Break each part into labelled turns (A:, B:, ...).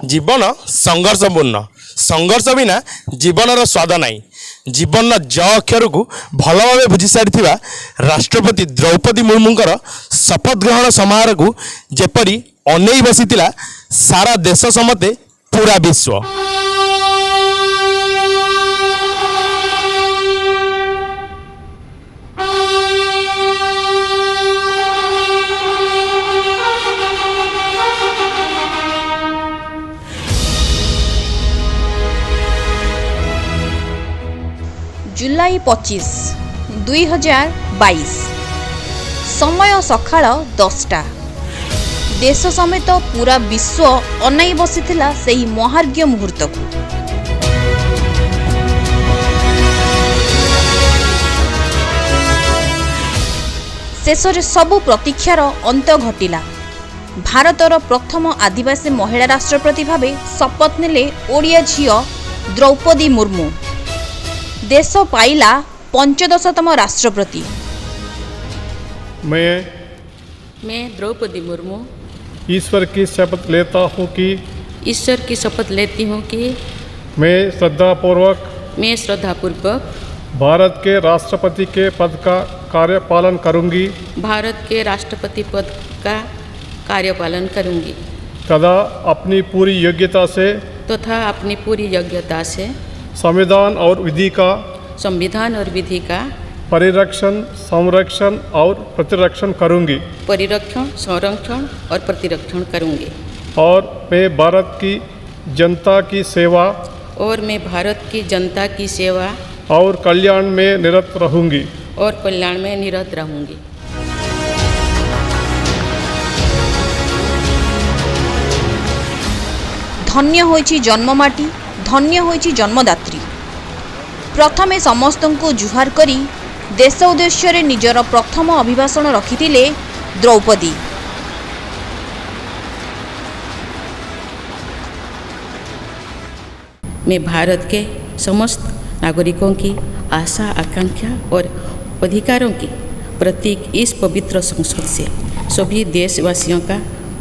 A: जीवन संघर्षपूर्ण संघर्ष बिना जीवनर स्वाद नाई जीवन ज अक्षर को भल भाव बुझी सारी राष्ट्रपति द्रौपदी मुर्मूंकर शपथ ग्रहण समारोह को जेपरी अनेई बसीतिला सारा देश समते पूरा विश्व।
B: जुलाई 25 2022 समय सकाळ 10टा देश समेत पूरा विश्व अनाई बसीथिला सेही महार्घ्य मुहूर्त को। शेषरे सबु प्रतीक्षार अंत घटिला। भारतर प्रथम आदिवासी महिला राष्ट्रपति भावे शपथ नेले ओडिया झियो द्रौपदी मुर्मू। देश पाइला 15तम राष्ट्रपति।
C: मैं द्रौपदी मुर्मू
D: ईश्वर की शपथ लेता हूँ कि मैं श्रद्धापूर्वक भारत के राष्ट्रपति के पद का कार्यपालन करूँगी तथा अपनी पूरी योग्यता से संविधान और विधि का परिरक्षण संरक्षण और प्रतिरक्षण करूँगी और मैं भारत की जनता की सेवा और कल्याण में निरत रहूँगी
B: धन्य होइछि जन्ममाटी, धन्य होइछि जन्मदात्री। प्रथमे समस्त को जुहार करी देश उद्देश्य निजर प्रथम अभिभाषण रखिथिले द्रौपदी।
C: मैं भारत के समस्त नागरिकों की आशा आकांक्षा और अधिकारों की प्रतीक इस पवित्र संसद से सभी देशवासियों का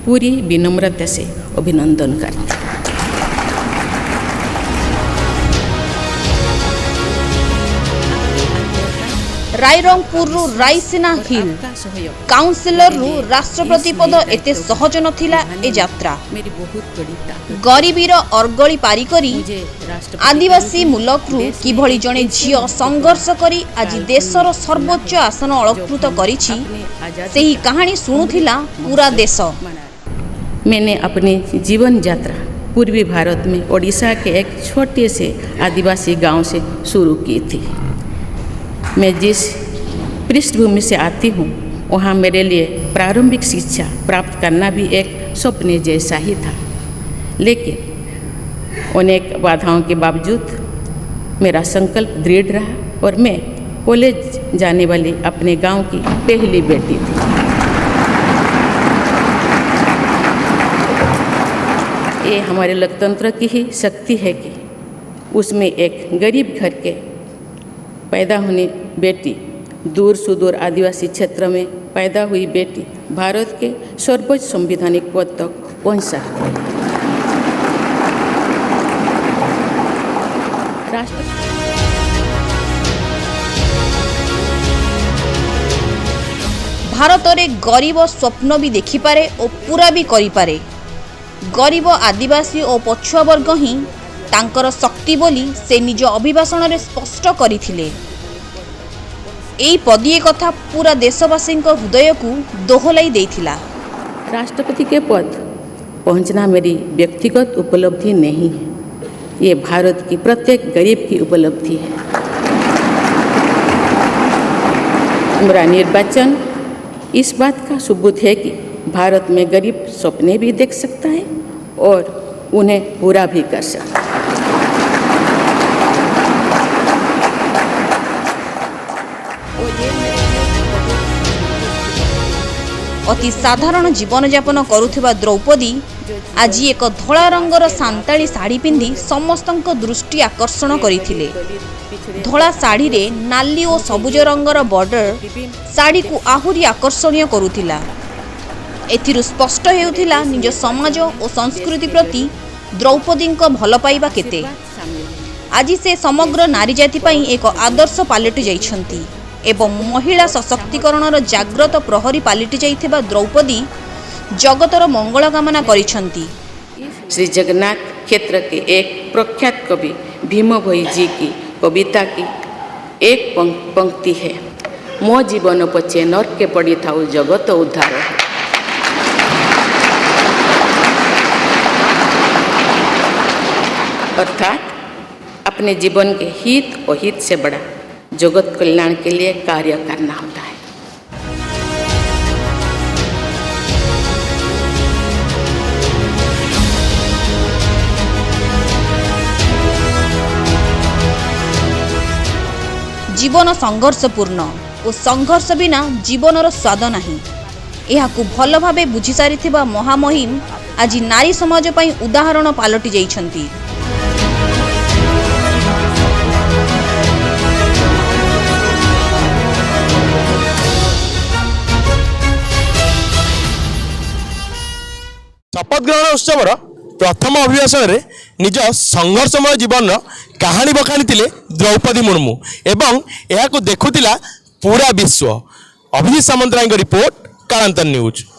C: पूरी विनम्रता से अभिनंदन करता हूँ।
B: रायरंगपुर रायसीना हिल काउंसिलर रु राष्ट्रपति पद एते सहज नथिला ए यात्रा। गरीबीर अर्गली पारी करी आदिवासी मूलक रु किभली जणे झियो संघर्ष करी आज देशर सर्वोच्च आसन अलंकृत करिछि सेही कहानी सुनुथिला पूरा देश।
C: मैंने अपनी जीवन यात्रा पूर्वी भारत में ओडिशा के एक छोटे से आदिवासी गांव से शुरू की थी। मैं जिस पृष्ठभूमि से आती हूँ वहाँ मेरे लिए प्रारंभिक शिक्षा प्राप्त करना भी एक सपने जैसा ही था, लेकिन अनेक बाधाओं के बावजूद मेरा संकल्प दृढ़ रहा और मैं कॉलेज जाने वाली अपने गांव की पहली बेटी थी। ये हमारे लोकतंत्र की ही शक्ति है कि उसमें एक गरीब घर के पैदा होने बेटी, दूर सुदूर आदिवासी क्षेत्र में पैदा हुई बेटी भारत के सर्वोच्च संवैधानिक पद तक पहुंच सकती है।
B: भारत रे गरीब स्वप्न भी देखिपारे और पूरा भी करिपारे। गरीब आदिवासी और पछुआ वर्ग ही तांकर शक्ति बोली से निज अभिभाषण रे स्पष्ट करिथिले। एई पदीय कथा पूरा देशवासी हृदय को दोहलाई देथिला।
C: राष्ट्रपति के पद पहुंचना मेरी व्यक्तिगत उपलब्धि नहीं है, ये भारत की प्रत्येक गरीब की उपलब्धि है। मेरा निर्वाचन इस बात का सबूत है कि भारत में गरीब सपने भी देख सकता है और उन्हें पूरा भी कर सकता है।
B: अति साधारण जीवन यापन करुथिबा द्रौपदी आज एक धला रंगर सांताली साड़ी पिंधि समस्तक दृष्टि आकर्षण करथिले। धला साड़ी रे नाली और सबुज रंगर बॉर्डर साड़ी को आहुरी आकर्षणीय करुथिला। एथिरु स्पष्ट हेउथिला निज समाज और संस्कृति प्रति द्रौपदीଙ୍କ ଭଲ ପାଇବା କେତେ ଆଜି ସେ ସମଗ୍ର ନାରୀ ଜାତି ପାଇଁ ଏକ ଆଦର୍ଶ ପାଲଟି ଯାଇଛନ୍ତି ଏବଂ ମହିଳା ସଶକ୍ତିକରଣର ଜାଗ୍ରତ ପ୍ରହରୀ ପାଲଟି ଯାଇଥିବା ଦ୍ରୌପଦୀ ଜଗତର ମଙ୍ଗଳ କାମନା କରିଛନ୍ତି।
C: श्री जगन्नाथ क्षेत्र के एक प्रख्यात कवि भीम भोई जी की कविता की एक पंक्ति है, मो जीवन पछे नरके पड़ी थाउ जगत उद्धार है। अर्थात अपने जीवन के हित और हित से बड़ा जगत कल्याण के लिए कार्य करना होता है।
B: जीवन संघर्षपूर्ण और संघर्ष बिना जीवनर स्वाद नहीं एहाकु भल भावे बुझी सारिथिबा महामहिम आज नारी समाज पई उदाहरण पालटी जाइछंती।
A: शपथ ग्रहण उत्सवर प्रथम अभिभाषण में निज संघर्षमय जीवन कहानी बखाणी द्रौपदी मुर्मू एवं यह देखुला पूरा विश्व। अभिजीत सामंतराय रिपोर्ट कालांतर न्यूज।